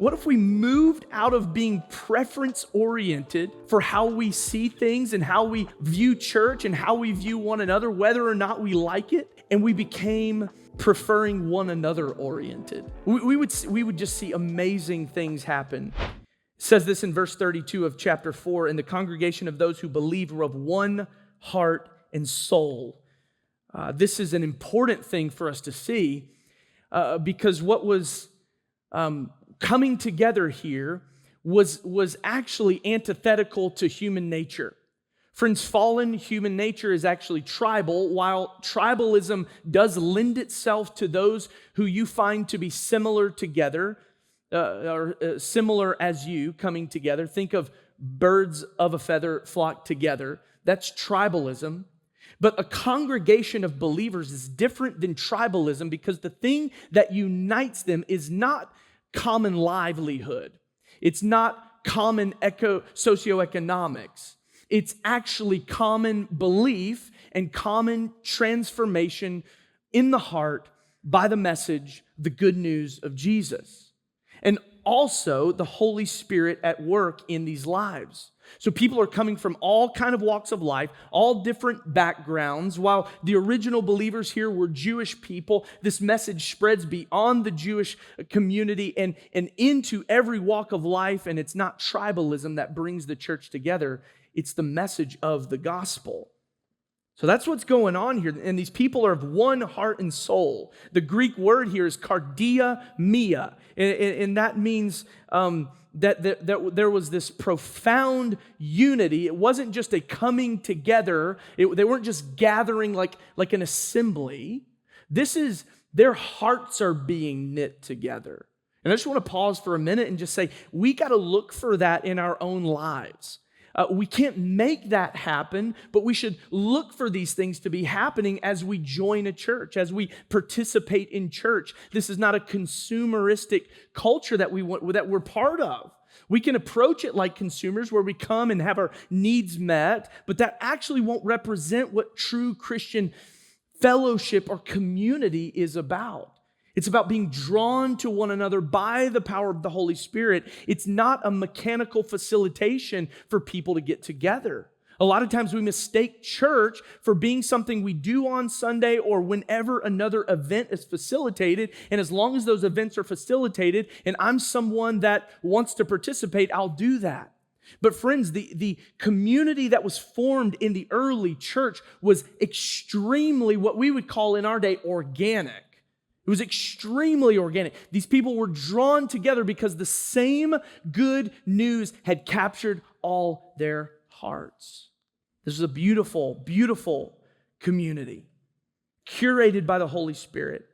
What if we moved out of being preference-oriented for how we see things and how we view church and how we view one another, whether or not we like it, and we became preferring one another oriented? We would just see amazing things happen. It says this in verse 32 of chapter 4, "And the congregation of those who believed were of one heart and soul." This is an important thing for us to see because what was coming together here was actually antithetical to human nature. Friends, fallen human nature is actually tribal. While tribalism does lend itself to those who you find to be similar together, or similar as you coming together. Think of birds of a feather flock together. That's tribalism. But a congregation of believers is different than tribalism because the thing that unites them is not common livelihood. It's not common socioeconomics. It's actually common belief and common transformation in the heart by the message, the good news of Jesus. And also the Holy Spirit at work in these lives. So people are coming from all kind of walks of life, all different backgrounds. While the original believers here were Jewish people, this message spreads beyond the Jewish community and into every walk of life. And it's not tribalism that brings the church together. It's the message of the gospel. So that's what's going on here. And these people are of one heart and soul. The Greek word here is kardia mia. And that means that there was this profound unity. It wasn't just a coming together. They weren't just gathering like an assembly. This is, their hearts are being knit together. And I just want to pause for a minute and just say, we got to look for that in our own lives. We can't make that happen, but we should look for these things to be happening as we join a church, as we participate in church. This is not a consumeristic culture that we're part of. We can approach it like consumers where we come and have our needs met, but that actually won't represent what true Christian fellowship or community is about. It's about being drawn to one another by the power of the Holy Spirit. It's not a mechanical facilitation for people to get together. A lot of times we mistake church for being something we do on Sunday or whenever another event is facilitated. And as long as those events are facilitated and I'm someone that wants to participate, I'll do that. But friends, the community that was formed in the early church was extremely, what we would call in our day, organic. It was extremely organic. These people were drawn together because the same good news had captured all their hearts. This is a beautiful, beautiful community, curated by the Holy Spirit.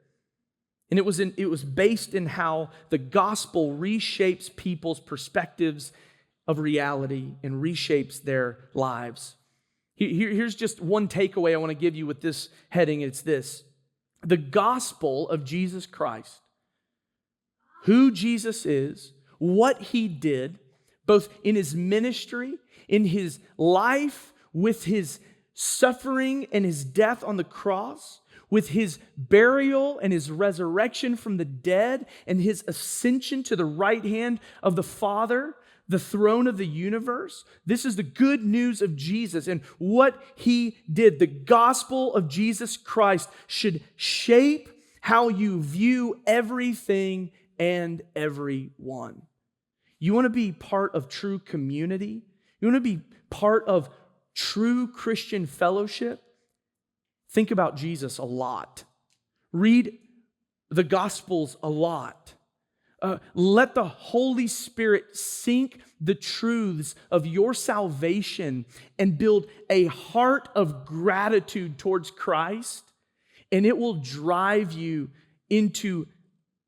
And it was based in how the gospel reshapes people's perspectives of reality and reshapes their lives. Here's just one takeaway I want to give you with this heading. It's this. The gospel of Jesus Christ, who Jesus is, what he did, both in his ministry, in his life, with his suffering and his death on the cross, with his burial and his resurrection from the dead, and his ascension to the right hand of the Father, the throne of the universe. This is the good news of Jesus and what he did. The gospel of Jesus Christ should shape how you view everything and everyone. You want to be part of true community? You want to be part of true Christian fellowship? Think about Jesus a lot. Read the Gospels a lot. Let the Holy Spirit sink the truths of your salvation and build a heart of gratitude towards Christ, and it will drive you into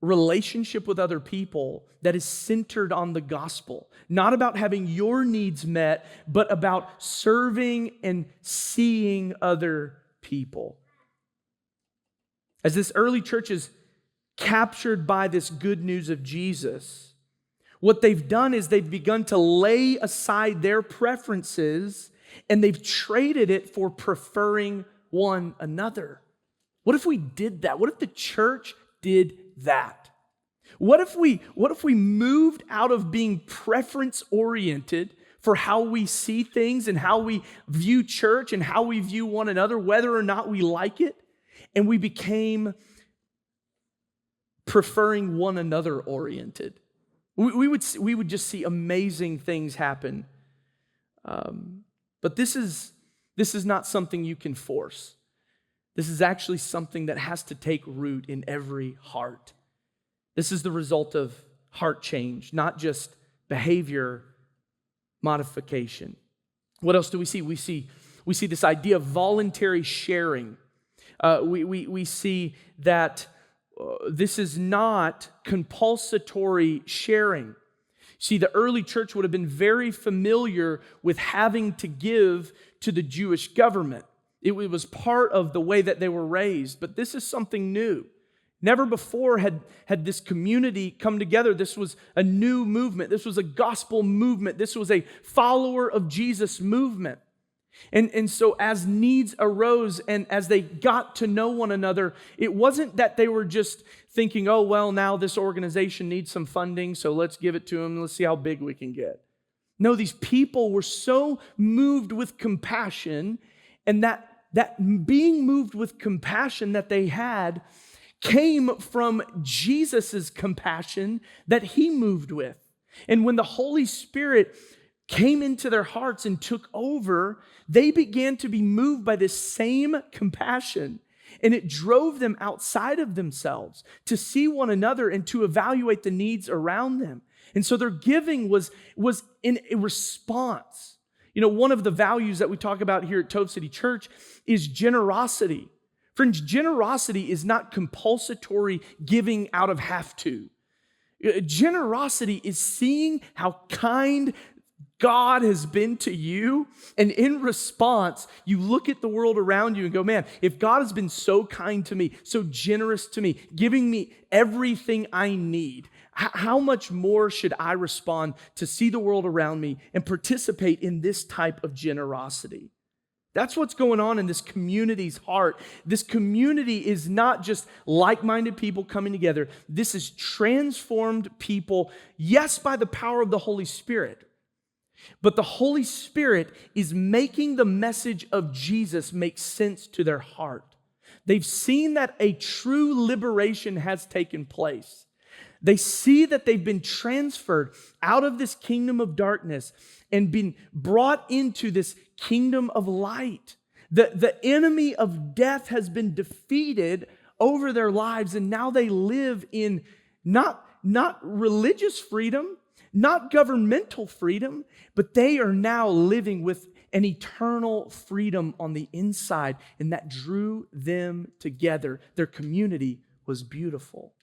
relationship with other people that is centered on the gospel. Not about having your needs met, but about serving and seeing other people. As this early church is captured by this good news of Jesus, what they've done is they've begun to lay aside their preferences and they've traded it for preferring one another. What if we did that? What if the church did that? What if we moved out of being preference oriented for how we see things and how we view church and how we view one another, whether or not we like it, and we became preferring one another oriented? We would just see amazing things happen. But this is not something you can force. This is actually something that has to take root in every heart. This is the result of heart change, not just behavior modification. What else do we see? We see this idea of voluntary sharing. We see that this is not compulsory sharing. See, the early church would have been very familiar with having to give to the Jewish government. It was part of the way that they were raised, but this is something new. Never before had this community come together. This was a new movement. This was a gospel movement. This was a follower of Jesus movement. And so as needs arose and as they got to know one another, it wasn't that they were just thinking, oh, well, now this organization needs some funding, so let's give it to them. Let's see how big we can get. No, these people were so moved with compassion, and that being moved with compassion that they had came from Jesus's compassion that he moved with. And when the Holy Spirit came into their hearts and took over, they began to be moved by this same compassion. And it drove them outside of themselves to see one another and to evaluate the needs around them. And so their giving was in a response. You know, one of the values that we talk about here at Tove City Church is generosity. Friends, generosity is not compulsory giving out of have to. Generosity is seeing how kind God has been to you, and in response, you look at the world around you and go, man, if God has been so kind to me, so generous to me, giving me everything I need, how much more should I respond to see the world around me and participate in this type of generosity? That's what's going on in this community's heart. This community is not just like-minded people coming together. This is transformed people, yes, by the power of the Holy Spirit. But the Holy Spirit is making the message of Jesus make sense to their heart. They've seen that a true liberation has taken place. They see that they've been transferred out of this kingdom of darkness and been brought into this kingdom of light. The enemy of death has been defeated over their lives, and now they live in not religious freedom, not governmental freedom, but they are now living with an eternal freedom on the inside, and that drew them together. Their community was beautiful.